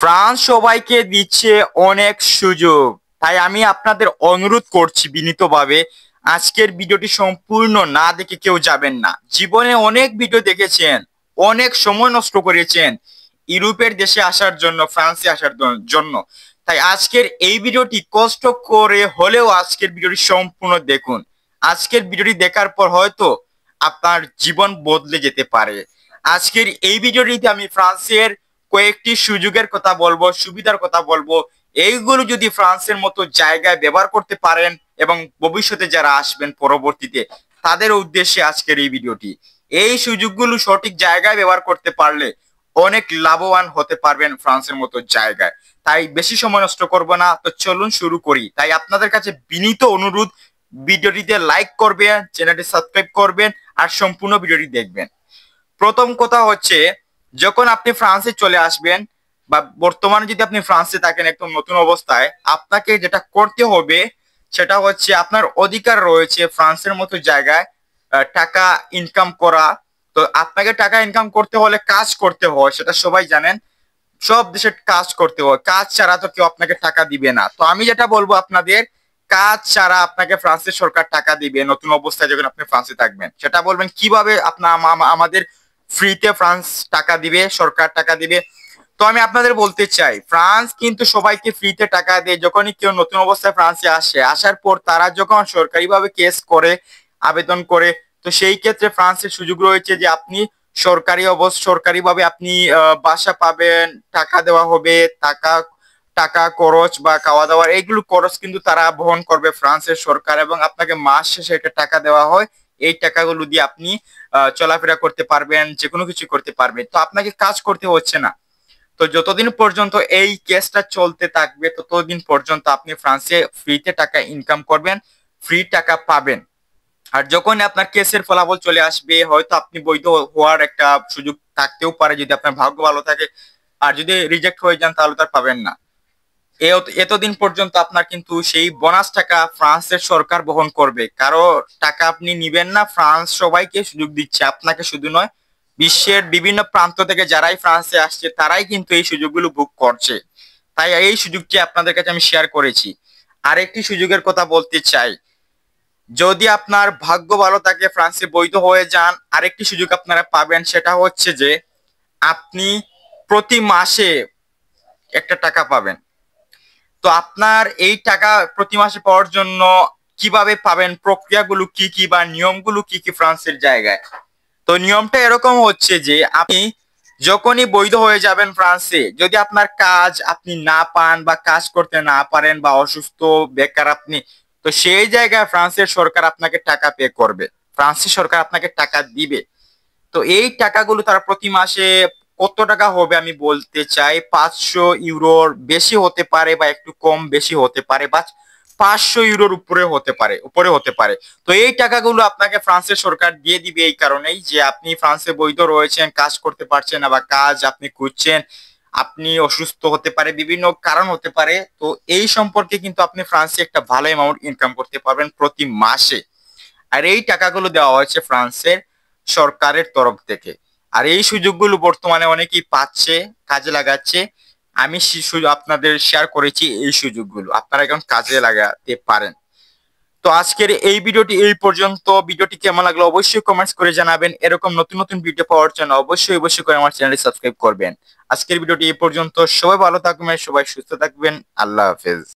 France সবাইকে দিচ্ছে অনেক সুযোগ। তাই আমি আপনাদের অনুরোধ করছি বিনীতভাবে, আজকের ভিডিওটি সম্পূর্ণ না দেখে কেউ যাবেন না। জীবনে অনেক ভিডিও দেখেছেন, অনেক সময় নষ্ট করেছেন ইউরোপের দেশে আসার জন্য, ফ্রান্সে আসার জন্য। তাই আজকের এই ভিডিওটি কষ্ট করে হলেও আজকের ভিডিওটি সম্পূর্ণ দেখুন। আজকের ভিডিওটি দেখার পর হয়তো আপনার জীবন বদলে যেতে পারে। আজকের এই ভিডিওটিতে আমি ফ্রান্সের কয়েকটি সুযোগের কথা বলবো, সুবিধার কথা বলবো। এইগুলো যদি ফ্রান্সের মতো জায়গায় ব্যবহার করতে পারেন এবং ভবিষ্যতে যারা আসবেন পরবর্তীতে তাদের উদ্দেশ্যে আজকের এই ভিডিওটি। এই সুযোগগুলো সঠিক জায়গায় ব্যবহার করতে পারলে অনেক লাভবান হতে পারবেন ফ্রান্সের মতো জায়গায়। তাই বেশি সময় নষ্ট করবো না, তো চলুন শুরু করি। তাই আপনাদের কাছে বিনীত অনুরোধ, ভিডিওটিতে লাইক করবেন, চ্যানেলটি সাবস্ক্রাইব করবেন আর সম্পূর্ণ ভিডিওটি দেখবেন। প্রথম কথা হচ্ছে, যখন আপনি ফ্রান্সে চলে আসবেন বা বর্তমানে যদি আপনি ফ্রান্সে থাকেন একদম নতুন অবস্থায়, আপনাকে যেটা করতে হবে সেটা হচ্ছে, আপনার অধিকার রয়েছে ফ্রান্সের মতো জায়গায় টাকা ইনকাম করা। তো আপনাকে টাকা ইনকাম করতে হলে কাজ করতে হয়, সেটা সবাই জানেন। সব দেশে কাজ করতে হয়, কাজ ছাড়া তো কেউ আপনাকে টাকা দিবে না। তো আমি যেটা বলবো আপনাদের, কাজ ছাড়া আপনাকে ফ্রান্সের সরকার টাকা দিবে নতুন অবস্থায় যখন আপনি ফ্রান্সে থাকবেন। সেটা বলবেন কিভাবে আপনার আমাদের ফ্রিতে ফ্রান্স টাকা দিবে, সরকার টাকা দিবে। তো আমি আপনাদের বলতে চাই, ফ্রান্স কিন্তু সবাইকে ফ্রিতে টাকা দেয় যখনই কেউ নতুন অবস্থায় ফ্রান্সে আসে। আসার পর তারা যখন সরকারিভাবে কেস করে, আবেদন করে, তো সেই ক্ষেত্রে ফ্রান্সের সুযোগ রয়েছে যে আপনি সরকারিভাবে আপনি বাসা পাবেন, টাকা দেওয়া হবে, টাকা টাকা খরচ বা খাওয়া দাওয়ার এইগুলো খরচ কিন্তু তারা বহন করবে ফ্রান্সের সরকার, এবং আপনাকে মাস শেষে একটা টাকা দেওয়া হয়। এই টাকাগুলো দিয়ে আপনি চলাফেরা করতে পারবেন, যে কোনো কিছু করতে পারবেন। তো আপনাকে কাজ করতে হচ্ছে না। তো যতদিন পর্যন্ত এই কেসটা চলতে থাকবে ততদিন পর্যন্ত আপনি ফ্রান্সে ফ্রিতে টাকা ইনকাম করবেন, ফ্রি টাকা পাবেন। আর যখন আপনার কেসের ফলাফল চলে আসবে, হয়তো আপনি বৈধ হওয়ার একটা সুযোগ থাকতেও পারে যদি আপনার ভাগ্য ভালো থাকে। আর যদি রিজেক্ট হয়ে যান তাহলে তার পাবেন না। এতদিন পর্যন্ত আপনার কিন্তু সেই বোনাস টাকা ফ্রান্সের সরকার বহন করবে। কারো টাকা আপনি নিবেন না, ফ্রান্স সবাইকে সুযোগ দিচ্ছে, আপনাকে শুধু নয়। বিশ্বের বিভিন্ন প্রান্ত থেকে যারাই ফ্রান্সে আসছে তারাই কিন্তু এই সুযোগগুলো বুক করছে। তাই এই সুযোগটি আপনাদের কাছে আমি শেয়ার করেছি। আরেকটি সুযোগের কথা বলতে চাই, যদি আপনার ভাগ্য ভালো থাকে ফ্রান্সে বৈধ হয়ে যান, আরেকটি সুযোগ আপনারা পাবেন। সেটা হচ্ছে যে আপনি প্রতি মাসে একটা টাকা পাবেন। তো আপনার এই টাকা প্রতি মাসে পাওয়ার জন্য কিভাবে পাবেন, প্রক্রিয়াগুলো কি কি বা নিয়মগুলো কি কি ফ্রান্সের জায়গায়। তো নিয়মটা এরকম হচ্ছে যে আপনি যখনই বৈধ হয়ে যাবেন ফ্রান্সে, যদি আপনার কাজ আপনি না পান বা কাজ করতে না পারেন বা অসুস্থ, বেকার আপনি, তো সেই জায়গায় ফ্রান্সের সরকার আপনাকে টাকা পে করবে, ফ্রান্সের সরকার আপনাকে টাকা দিবে। তো এই টাকাগুলো তারা প্রতি মাসে কত টাকা হবে আমি বলতে চাই, 500 ইউরোর বেশি হতে পারে বা একটু কম বেশি হতে পারে, বা 500 ইউরোর উপরে হতে পারে। তো এই টাকাগুলো আপনাকে ফ্রান্সের সরকার দিয়ে দিবে এই কারণেই যে আপনি ফ্রান্সে বৈধ রয়েছেন, কাজ করতে পারছেন না বা কাজ আপনি খুঁজছেন, আপনি অসুস্থ হতে পারে, বিভিন্ন কারণ হতে পারে। তো এই সম্পর্কে কিন্তু আপনি ফ্রান্সে একটা ভালো অ্যামাউন্ট ইনকাম করতে পারবেন প্রতি মাসে। আর এই টাকাগুলো দেওয়া হয়েছে ফ্রান্সের সরকারের তরফ থেকে। আর এই সুযোগগুলো বর্তমানে অনেকেই পাচ্ছে, কাজে লাগাচ্ছে। আমি আপনাদের শেয়ার করেছি এই সুযোগগুলো, আপনারা এখন কাজে লাগাতে পারেন। তো আজকের এই ভিডিওটি এই পর্যন্ত। ভিডিওটি কেমন লাগলো অবশ্যই কমেন্টস করে জানাবেন। এরকম নতুন নতুন ভিডিও পাওয়ার জন্য অবশ্যই করে আমার চ্যানেলটি সাবস্ক্রাইব করবেন। আজকের ভিডিওটি এই পর্যন্ত। সবাই ভালো থাকবেন, সবাই সুস্থ থাকবেন। আল্লাহ হাফেজ।